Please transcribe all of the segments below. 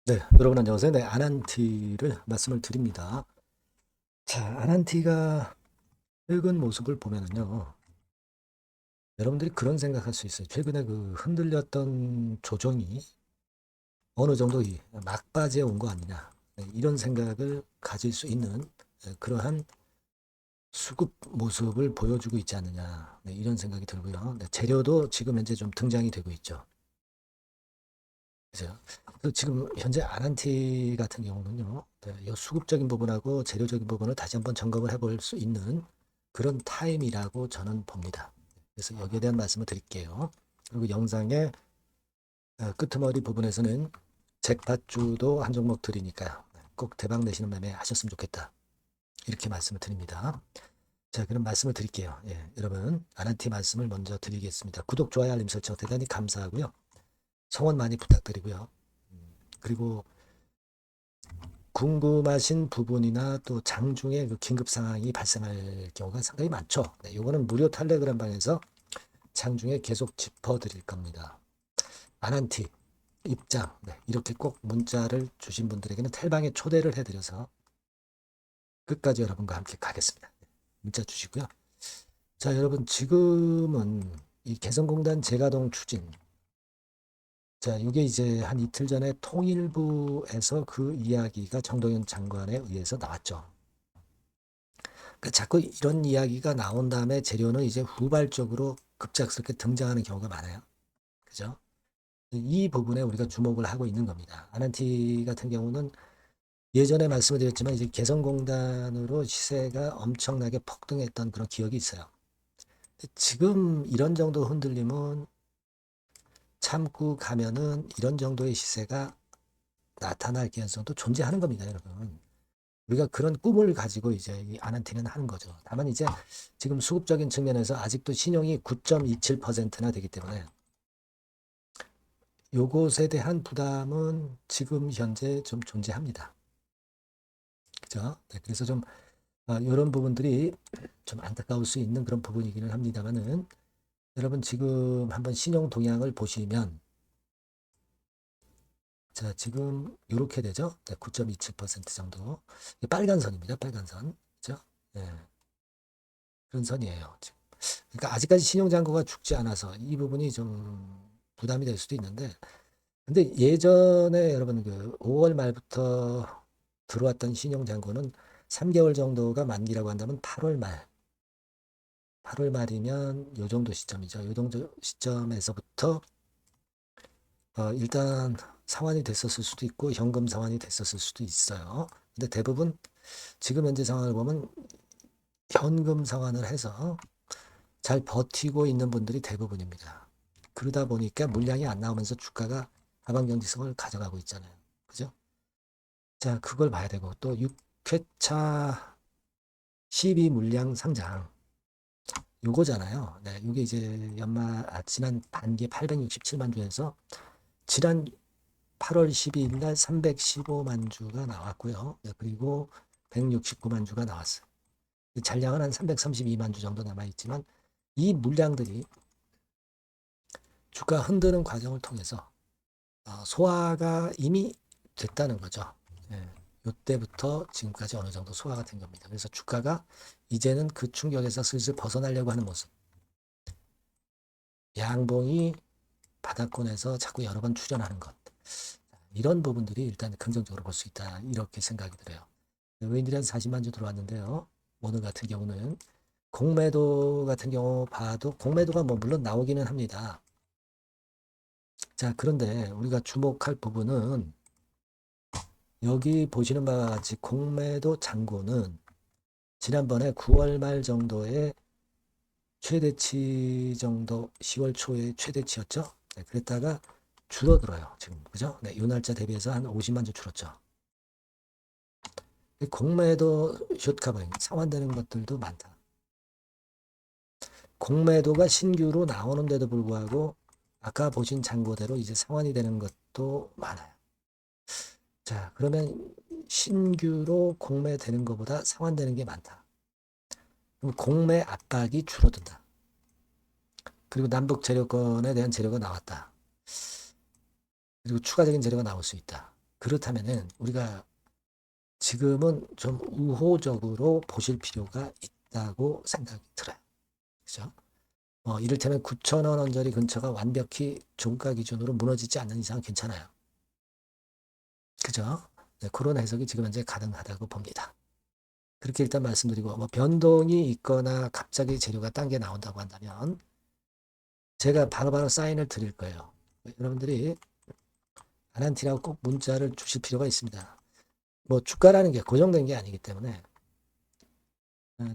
네, 여러분 안녕하세요. 네, 아난티를 말씀을 드립니다. 자, 아난티가 최근 모습을 보면은요, 여러분들이 그런 생각할 수 있어요. 최근에 그 흔들렸던 조정이 어느 정도 이 막바지에 온 거 아니냐. 네, 이런 생각을 가질 수 있는 그러한 수급 모습을 보여주고 있지 않느냐. 네, 이런 생각이 들고요. 네, 재료도 지금 현재 좀 등장이 되고 있죠. 그죠? 그 지금 현재 아난티 같은 경우는요, 네, 이 수급적인 부분하고 재료적인 부분을 다시 한번 점검을 해볼 수 있는 그런 타임이라고 저는 봅니다. 그래서 여기에 대한 말씀을 드릴게요. 그리고 영상의 끄트머리 부분에서는 잭팟주도 한 종목 드리니까요. 꼭 대박 내시는 매매 하셨으면 좋겠다. 이렇게 말씀을 드립니다. 자, 그럼 말씀을 드릴게요. 예, 여러분, 아난티 말씀을 먼저 드리겠습니다. 구독, 좋아요, 알림 설정 대단히 감사하고요. 성원 많이 부탁드리고요. 그리고 궁금하신 부분이나 또 장중에 그 긴급 상황이 발생할 경우가 상당히 많죠. 네, 요거는 무료 텔레그램 방에서 장중에 계속 짚어드릴 겁니다. 아난티 입장, 네, 이렇게 꼭 문자를 주신 분들에게는 텔방에 초대를 해드려서 끝까지 여러분과 함께 가겠습니다. 문자 주시고요. 자, 여러분 지금은 이 개성공단 재가동 추진, 자, 이게 이제 한 이틀 전에 통일부에서 그 이야기가 정동영 장관에 의해서 나왔죠. 그러니까 자꾸 이런 이야기가 나온 다음에 재료는 이제 후발적으로 급작스럽게 등장하는 경우가 많아요. 그죠? 이 부분에 우리가 주목을 하고 있는 겁니다. 아난티 같은 경우는 예전에 말씀을 드렸지만 이제 개성공단으로 시세가 엄청나게 폭등했던 그런 기억이 있어요. 지금 이런 정도 흔들림은 참고 가면은 이런 정도의 시세가 나타날 가능성도 존재하는 겁니다, 여러분. 우리가 그런 꿈을 가지고 이제 이 아난티는 하는 거죠. 다만 이제 지금 수급적인 측면에서 아직도 신용이 9.27%나 되기 때문에 요것에 대한 부담은 지금 현재 좀 존재합니다. 그죠? 네, 그래서 좀 이런 부분들이 좀 안타까울 수 있는 그런 부분이기는 합니다만은 여러분 지금 한번 신용 동향을 보시면 자 지금 이렇게 되죠? 네, 9.27% 정도 빨간 선입니다. 빨간 선. 그죠? 네, 그런 선이에요. 지금. 그러니까 아직까지 신용잔고가 죽지 않아서 이 부분이 좀 부담이 될 수도 있는데 근데 예전에 여러분 그 5월 말부터 들어왔던 신용잔고는 3개월 정도가 만기라고 한다면 8월 말 8월 말이면 요 정도 시점이죠. 요 정도 시점에서부터 일단 상환이 됐었을 수도 있고 현금 상환이 됐었을 수도 있어요. 근데 대부분 지금 현재 상황을 보면 현금 상환을 해서 잘 버티고 있는 분들이 대부분입니다. 그러다 보니까 물량이 안 나오면서 주가가 하방 경직성을 가져가고 있잖아요. 그죠? 자, 그걸 봐야 되고 또 6회차 12 물량 상장 요거잖아요. 네, 요게 이제 지난 반기 867만 주에서 지난 8월 12일 날 315만 주가 나왔고요. 네, 그리고 169만 주가 나왔어요. 잔량은 한 332만 주 정도 남아있지만 이 물량들이 주가 흔드는 과정을 통해서 소화가 이미 됐다는 거죠. 예, 이때부터 지금까지 어느 정도 소화가 된 겁니다. 그래서 주가가 이제는 그 충격에서 슬슬 벗어나려고 하는 모습. 양봉이 바닥권에서 자꾸 여러 번 출현하는 것. 이런 부분들이 일단 긍정적으로 볼 수 있다. 이렇게 생각이 들어요. 외인들이 한 40만 주 들어왔는데요. 오늘 같은 경우는 공매도 같은 경우 봐도 공매도가 뭐 물론 나오기는 합니다. 자, 그런데 우리가 주목할 부분은 여기 보시는 바와 같이 공매도 잔고는 지난번에 9월 말 정도에 최대치 정도 10월 초에 최대치였죠. 네, 그랬다가 줄어들어요. 지금 그죠? 네, 요 날짜 대비해서 한 50만 주 줄었죠. 공매도 숏커버링 상환되는 것들도 많다. 공매도가 신규로 나오는데도 불구하고 아까 보신 잔고대로 이제 상환이 되는 것도 많아요. 자, 그러면 신규로 공매되는 것보다 상환되는 게 많다. 그럼 공매 압박이 줄어든다. 그리고 남북 재료권에 대한 재료가 나왔다. 그리고 추가적인 재료가 나올 수 있다. 그렇다면은 우리가 지금은 좀 우호적으로 보실 필요가 있다고 생각이 들어요. 그죠? 이를테면 9,000원 언저리 근처가 완벽히 종가 기준으로 무너지지 않는 이상 괜찮아요. 그죠? 네, 그런 해석이 지금 현재 가능하다고 봅니다. 그렇게 일단 말씀드리고, 변동이 있거나 갑자기 재료가 딴 게 나온다고 한다면 제가 바로바로 사인을 드릴 거예요. 여러분들이 아난티라고 꼭 문자를 주실 필요가 있습니다. 주가라는 게 고정된 게 아니기 때문에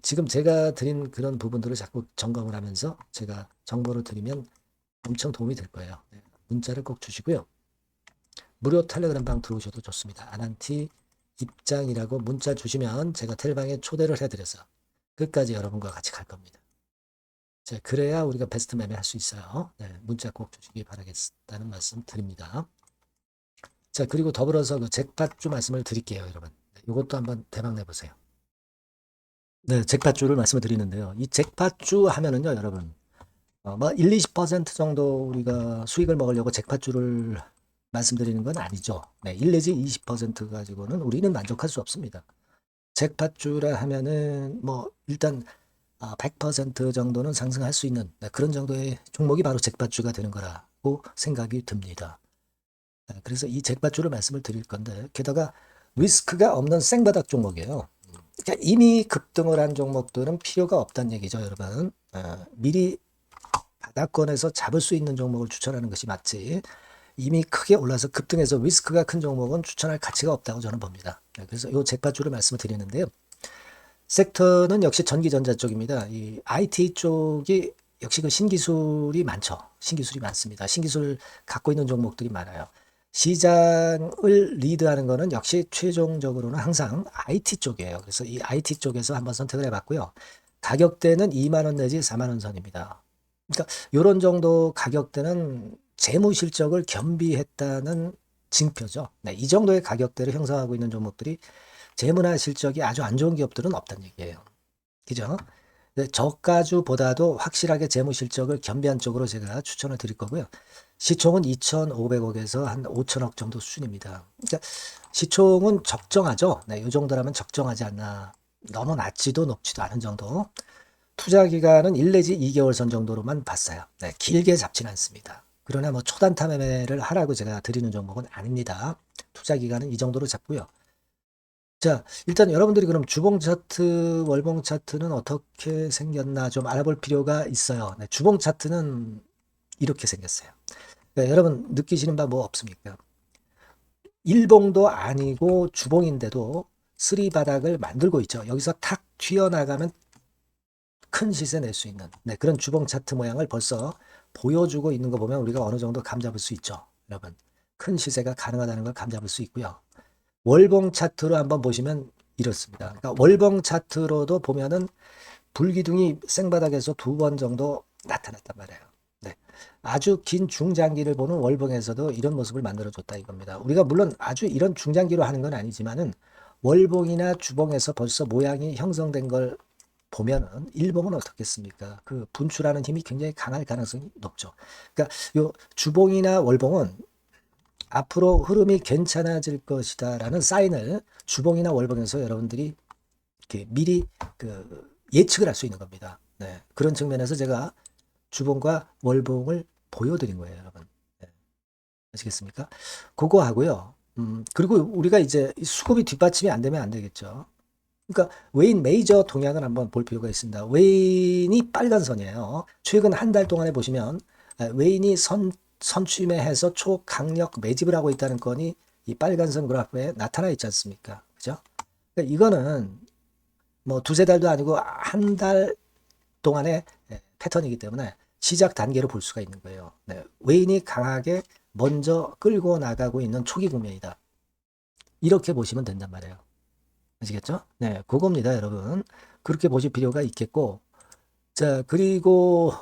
지금 제가 드린 그런 부분들을 자꾸 점검을 하면서 제가 정보를 드리면 엄청 도움이 될 거예요. 네, 문자를 꼭 주시고요. 무료 텔레그램 방 들어오셔도 좋습니다. 아난티 입장이라고 문자 주시면 제가 텔방에 초대를 해드려서 끝까지 여러분과 같이 갈 겁니다. 자, 그래야 우리가 베스트 매매 할 수 있어요. 네, 문자 꼭 주시기 바라겠다는 말씀 드립니다. 자, 그리고 더불어서 그 잭팟주 말씀을 드릴게요, 여러분. 이것도 한번 대박 내보세요. 네, 잭팟주를 말씀을 드리는데요. 이 잭팟주 하면은요, 여러분, 1, 20% 정도 우리가 수익을 먹으려고 잭팟주를 말씀드리는 건 아니죠. 네, 1 내지 20% 가지고는 우리는 만족할 수 없습니다. 잭팟주라 하면은 일단 100% 정도는 상승할 수 있는 그런 정도의 종목이 바로 잭팟주가 되는 거라고 생각이 듭니다. 그래서 이 잭팟주를 말씀을 드릴 건데 게다가 리스크가 없는 생바닥 종목이에요. 그러니까 이미 급등을 한 종목들은 필요가 없다는 얘기죠, 여러분. 미리 바닥권에서 잡을 수 있는 종목을 추천하는 것이 맞지. 이미 크게 올라서 급등해서 리스크가 큰 종목은 추천할 가치가 없다고 저는 봅니다. 그래서 이 잭팟주를 말씀을 드리는데요. 섹터는 역시 전기전자 쪽입니다. 이 IT 쪽이 역시 그 신기술이 많죠. 신기술이 많습니다. 신기술 갖고 있는 종목들이 많아요. 시장을 리드하는 거는 역시 최종적으로는 항상 IT 쪽이에요. 그래서 이 IT 쪽에서 한번 선택을 해봤고요. 가격대는 2만 원 내지 4만 원 선입니다. 그러니까 이런 정도 가격대는 재무 실적을 겸비했다는 징표죠. 네, 이 정도의 가격대를 형성하고 있는 종목들이 재무나 실적이 아주 안 좋은 기업들은 없다는 얘기예요. 그죠? 저가주보다도 확실하게 재무 실적을 겸비한 쪽으로 제가 추천을 드릴 거고요. 시총은 2,500억에서 한 5천억 정도 수준입니다. 그러니까 시총은 적정하죠. 네, 이 정도라면 적정하지 않나. 너무 낮지도 높지도 않은 정도. 투자 기간은 1 내지 2개월 선 정도로만 봤어요. 네, 길게 잡지는 않습니다. 그러나 초단타 매매를 하라고 제가 드리는 종목은 아닙니다. 투자 기간은 이 정도로 잡고요. 자, 일단 여러분들이 그럼 주봉 차트, 월봉 차트는 어떻게 생겼나 좀 알아볼 필요가 있어요. 네, 주봉 차트는 이렇게 생겼어요. 그러니까 여러분 느끼시는 바 없습니까? 일봉도 아니고 주봉인데도 쓰리 바닥을 만들고 있죠. 여기서 탁 튀어나가면 큰 시세 낼 수 있는 그런 주봉 차트 모양을 벌써 보여주고 있는 거 보면 우리가 어느 정도 감잡을 수 있죠. 여러분 큰 시세가 가능하다는 걸 감잡을 수 있고요. 월봉 차트로 한번 보시면 이렇습니다. 그러니까 월봉 차트로도 보면은 불기둥이 생바닥에서 2번 정도 나타났단 말이에요. 네. 아주 긴 중장기를 보는 월봉에서도 이런 모습을 만들어줬다 이겁니다. 우리가 물론 아주 이런 중장기로 하는 건 아니지만은 월봉이나 주봉에서 벌써 모양이 형성된 걸 보면은 일봉은 어떻겠습니까? 그 분출하는 힘이 굉장히 강할 가능성이 높죠. 그러니까 요 주봉이나 월봉은 앞으로 흐름이 괜찮아질 것이다라는 사인을 주봉이나 월봉에서 여러분들이 이렇게 미리 예측을 할 수 있는 겁니다. 네. 그런 측면에서 제가 주봉과 월봉을 보여드린 거예요, 여러분. 네. 아시겠습니까? 그거 하고요. 그리고 우리가 이제 수급이 뒷받침이 안 되면 안 되겠죠. 그러니까 웨인 메이저 동향을 한번 볼 필요가 있습니다. 웨인이 빨간 선이에요. 최근 한 달 동안에 보시면 웨인이 선취매해서 초강력 매집을 하고 있다는 건이 이 빨간 선 그래프에 나타나 있지 않습니까? 그죠? 그러니까 이거는 두세 달도 아니고 한 달 동안의 패턴이기 때문에 시작 단계로 볼 수가 있는 거예요. 네. 웨인이 강하게 먼저 끌고 나가고 있는 초기 국면이다. 이렇게 보시면 된단 말이에요. 아시겠죠? 네, 그겁니다, 여러분. 그렇게 보실 필요가 있겠고, 자, 그리고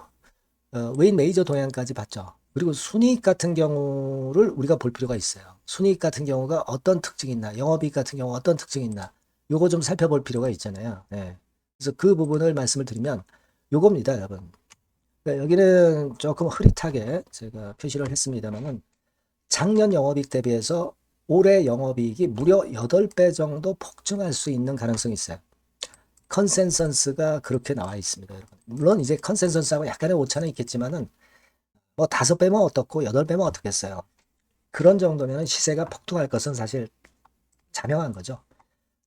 웨인 메이저 동향까지 봤죠. 그리고 순이익 같은 경우를 우리가 볼 필요가 있어요. 순이익 같은 경우가 어떤 특징이 있나, 영업이익 같은 경우 어떤 특징이 있나, 요거 좀 살펴볼 필요가 있잖아요. 네. 그래서 그 부분을 말씀을 드리면 요겁니다, 여러분. 그러니까 여기는 조금 흐릿하게 제가 표시를 했습니다만은 작년 영업이익 대비해서 올해 영업이익이 무려 8배 정도 폭증할 수 있는 가능성이 있어요. 컨센서스가 그렇게 나와 있습니다, 여러분. 물론 이제 컨센서스하고 약간의 오차는 있겠지만은 뭐 5배면 어떻고 8배면 어떻겠어요. 그런 정도면 시세가 폭등할 것은 사실 자명한 거죠.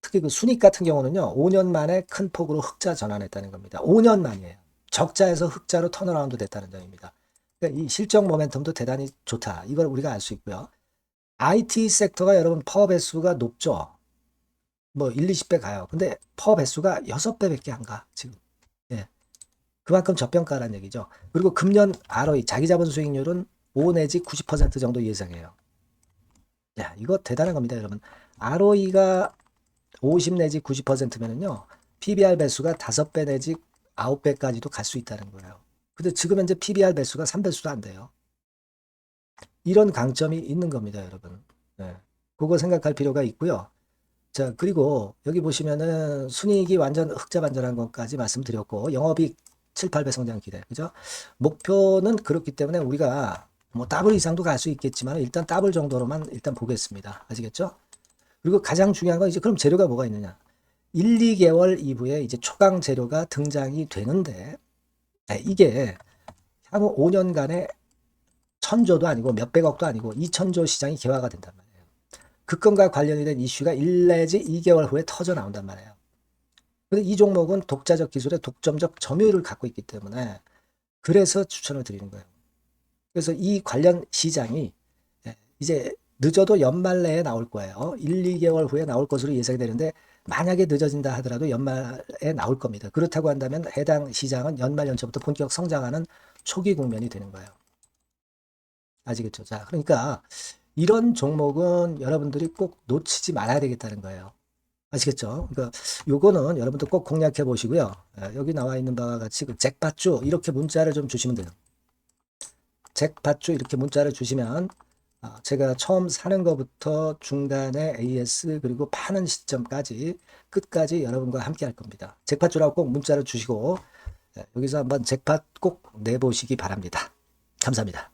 특히 그 순익 같은 경우는요, 5년 만에 큰 폭으로 흑자 전환했다는 겁니다. 5년 만이에요. 적자에서 흑자로 턴어라운드 됐다는 점입니다. 그러니까 이 실적 모멘텀도 대단히 좋다. 이걸 우리가 알 수 있고요. IT 섹터가 여러분 퍼 배수가 높죠. 뭐 1, 20배 가요. 근데 퍼 배수가 6배밖에 안 가, 지금. 예. 그만큼 저평가라는 얘기죠. 그리고 금년 ROE, 자기자본 수익률은 5 내지 90% 정도 예상해요. 야, 이거 대단한 겁니다, 여러분. ROE가 50 내지 90%면은요, PBR 배수가 5배 내지 9배까지도 갈 수 있다는 거예요. 근데 지금 현재 PBR 배수가 3배수도 안 돼요. 이런 강점이 있는 겁니다, 여러분. 네. 그거 생각할 필요가 있고요. 자, 그리고 여기 보시면은 순이익이 완전 흑자 반전한 것까지 말씀드렸고, 영업이익 7, 8배 성장 기대. 그죠? 목표는 그렇기 때문에 우리가 뭐 더블 이상도 갈 수 있겠지만 일단 더블 정도로만 일단 보겠습니다. 아시겠죠? 그리고 가장 중요한 건 이제 그럼 재료가 뭐가 있느냐? 1, 2개월 이후에 이제 초강 재료가 등장이 되는데, 이게 향후 5년간에 1000조도 아니고 몇백억도 아니고 2000조 시장이 개화가 된단 말이에요. 그 건과 관련이 된 이슈가 1 내지 2개월 후에 터져 나온단 말이에요. 근데 이 종목은 독자적 기술의 독점적 점유율을 갖고 있기 때문에 그래서 추천을 드리는 거예요. 그래서 이 관련 시장이 이제 늦어도 연말 내에 나올 거예요. 1, 2개월 후에 나올 것으로 예상이 되는데 만약에 늦어진다 하더라도 연말에 나올 겁니다. 그렇다고 한다면 해당 시장은 연말 연초부터 본격 성장하는 초기 국면이 되는 거예요. 아시겠죠? 자, 그러니까 이런 종목은 여러분들이 꼭 놓치지 말아야 되겠다는 거예요. 아시겠죠? 그러니까 요거는 여러분들 꼭 공략해 보시고요. 여기 나와 있는 바와 같이 그 잭팟주 이렇게 문자를 좀 주시면 돼요. 잭팟주 이렇게 문자를 주시면 제가 처음 사는 것부터 중간에 AS 그리고 파는 시점까지 끝까지 여러분과 함께 할 겁니다. 잭팟주라고 꼭 문자를 주시고 여기서 한번 잭팟 꼭 내보시기 바랍니다. 감사합니다.